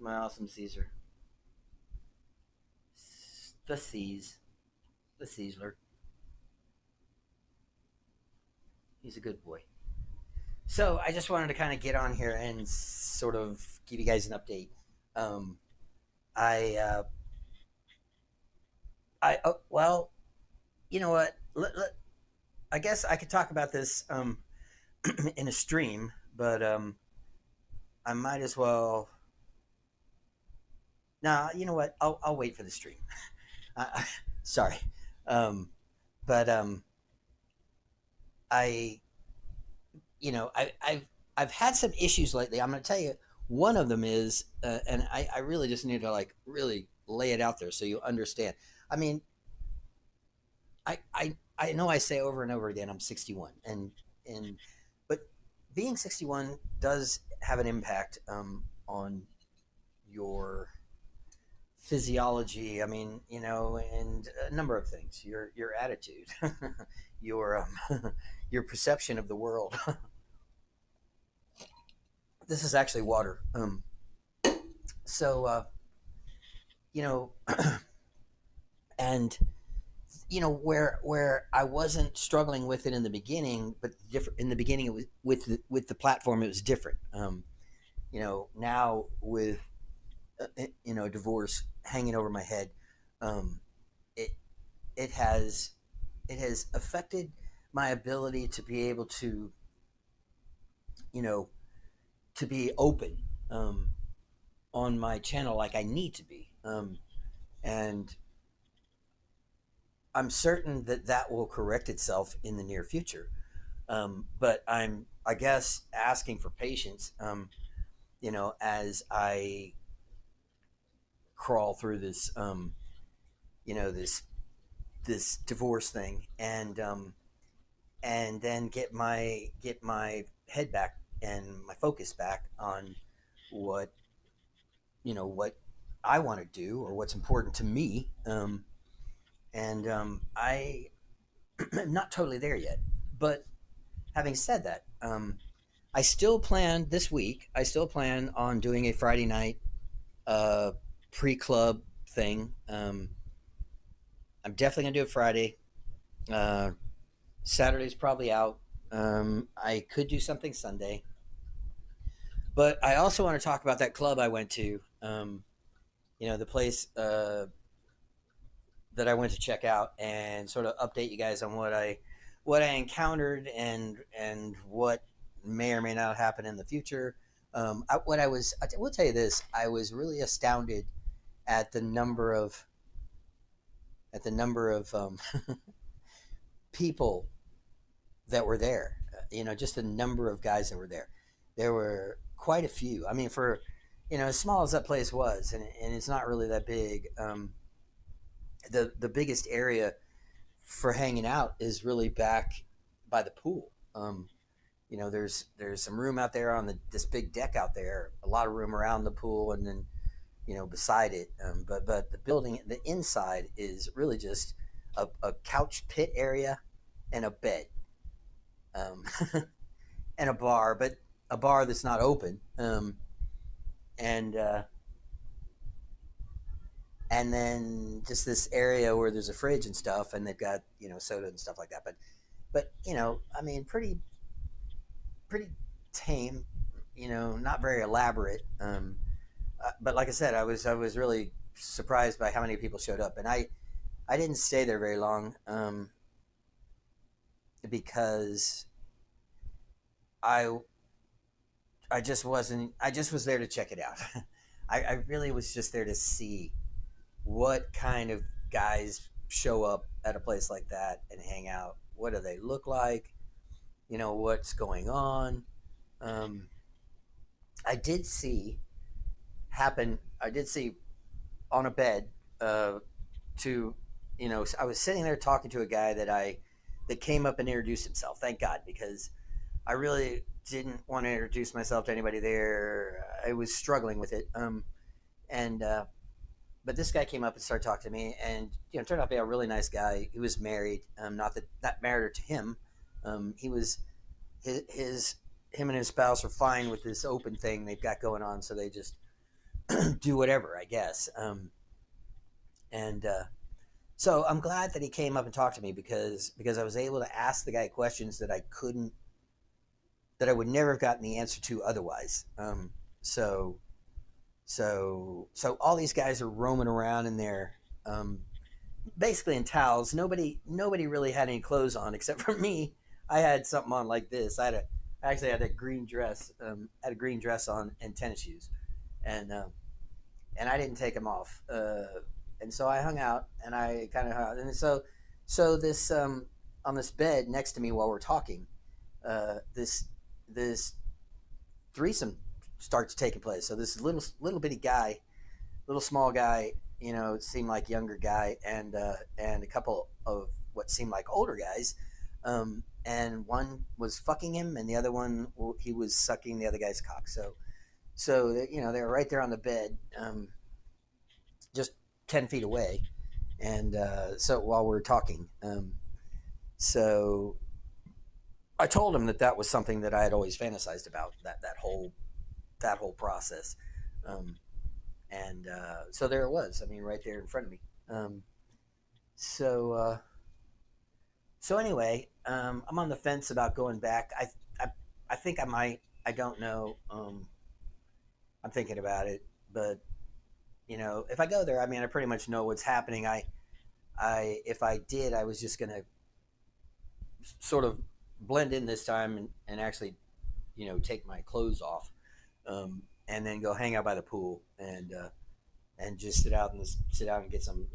my awesome Caesar. The C's. The Caesar. He's a good boy. So I just wanted to kind of get on here and sort of give you guys an update. Um, I, uh, well, you know what? I guess I could talk about this in a stream, but I might as well. Nah, you know what? I'll wait for the stream. I, sorry, um, but I I've had some issues lately. I'm going to tell you. One of them is, and I really just need to like really lay it out there so you understand. I mean, I know I say over and over again I'm 61, and but being 61 does have an impact on your physiology. I mean, and a number of things. Your attitude, your your perception of the world. This is actually water. So you know, and where I wasn't struggling with it in the beginning, but different in the beginning it was with the platform it was different. Now with divorce hanging over my head, um, it it has it has affected my ability to be able to you know to be open um, on my channel like I need to be, and I'm certain that that will correct itself in the near future. But I'm, I guess, asking for patience. As I crawl through this, this divorce thing, and then get my head back and my focus back on what what I want to do or what's important to me. I am not totally there yet, but having said that, I still plan this week. I still plan on doing a Friday night uh, pre-club thing. I'm definitely gonna do it Friday. Uh, Saturday's probably out. I could do something Sunday, but I also want to talk about that club I went to. The place that I went to check out, and sort of update you guys on what I encountered and what may or may not happen in the future. I will tell you this: I was really astounded at the number of people that were there. Just the number of guys that were there. There were quite a few. I mean, for as small as that place was, and it's not really that big. The biggest area for hanging out is really back by the pool. There's some room out there on this big deck out there. A lot of room around the pool, and then beside it. But the building, the inside is really just a couch pit area and a bed, um, and a bar, but a bar that's not open. And and then just this area where there's a fridge and stuff, and they've got soda and stuff like that. But I mean, pretty tame. Not very elaborate. But like I said, I was really surprised by how many people showed up, and I didn't stay there very long, because I I just wasn't. I just was there to check it out. I really was just there to see what kind of guys show up at a place like that and hang out. What do they look like? What's going on. Um, I did see happen. I did see on a bed. To I was sitting there talking to a guy that came up and introduced himself. Thank God, because I really didn't want to introduce myself to anybody there. I was struggling with it. And But this guy came up and started talking to me, and turned out to be a really nice guy. He was married. Not that that mattered to him. He was his him and his spouse are fine with this open thing they've got going on, so they just do whatever, I guess. And So I'm glad that he came up and talked to me because I was able to ask the guy questions that I couldn't that I would never have gotten the answer to otherwise. So so all these guys are roaming around in there, um, basically in towels. Nobody really had any clothes on except for me. I had something on like this. I actually had a green dress, had a green dress on and tennis shoes, and and I didn't take them off. And so I hung out, and I kind of hung out. And so this on this bed next to me while we're talking, this threesome starts taking place. So this little bitty guy, little small guy, it seemed like younger guy, and a couple of what seemed like older guys, and one was fucking him, and the other one he was sucking the other guy's cock. So they were right there on the bed, just 10 feet away, and so while we were talking, so I told him that that was something that I had always fantasized about, that whole process. Um, and so there it was. I mean, right there in front of me. Um, so so anyway, I'm on the fence about going back. I I think I might. I don't know. I'm thinking about it, but if I go there, I mean, I pretty much know what's happening. I if I did, I was just gonna sort of blend in this time and actually, take my clothes off, and then go hang out by the pool and just sit out and get some,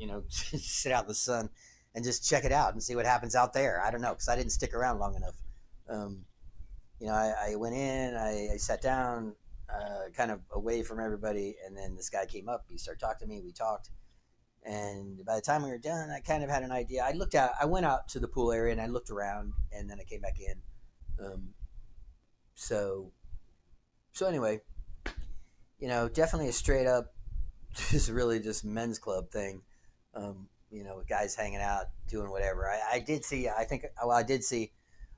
sit out in the sun and just check it out and see what happens out there. I don't know, because I didn't stick around long enough. Um, I went in, I sat down, kind of away from everybody, and then this guy came up. He started talking to me. We talked, and by the time we were done, I kind of had an idea. I went out to the pool area and I looked around, and then I came back in. Um, so so anyway, definitely a straight up, just really just men's club thing. With guys hanging out, doing whatever. I did see. I think. Well, I did see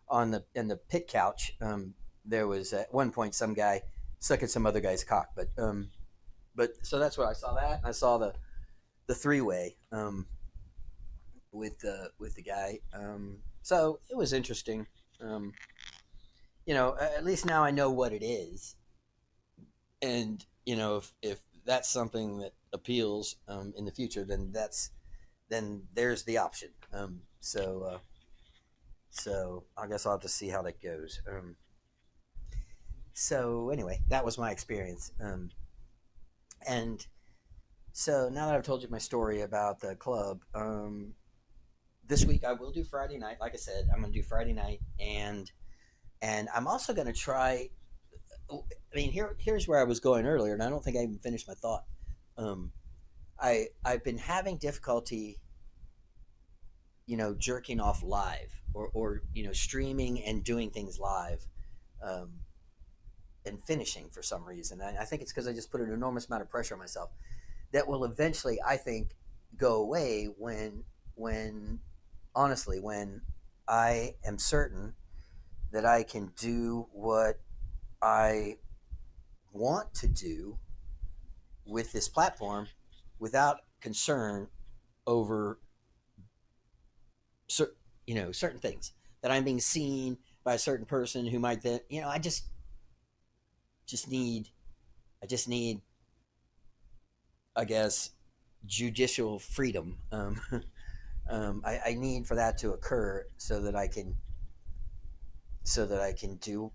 on the in the pit couch. There was at one point some guy sucking some other guy's cock, but so that's what I saw. That I saw the three way, with the guy. So it was interesting. Um, at least now I know what it is, and if that's something that appeals, in the future, then there's the option. So I guess I'll have to see how that goes. So anyway, that was my experience. And so now that I've told you my story about the club, this week I will do Friday night. Like I said, I'm going to do Friday night, and I'm also going to try. I mean, here's where I was going earlier, and I don't think I even finished my thought. Um, I've been having difficulty, jerking off live, or streaming and doing things live, um, and finishing for some reason. And I think it's because I just put an enormous amount of pressure on myself that will eventually, I think, go away when honestly, when I am certain that I can do what I want to do with this platform without concern over certain things, that I'm being seen by a certain person who might then, just need I just need, I guess, judicial freedom. I need for that to occur so that I can do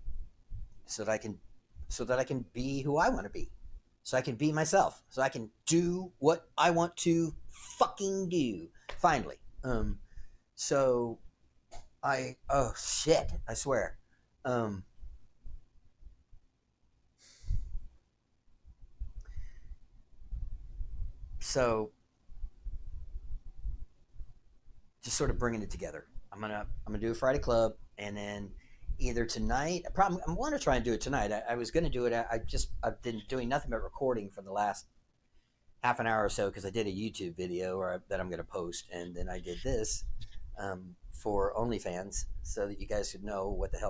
so that I can so that I can be who I want to be. So I can be myself. So I can do what I want to fucking do. Finally. So oh shit, I swear. Um so just sort of bringing it together. I'm gonna do a Friday club, and then either tonight. I want to try and do it tonight. I was gonna do it. I've been doing nothing but recording for the last half an hour or so because I did a YouTube video that I'm gonna post, and then I did this, for OnlyFans, so that you guys could know what the hell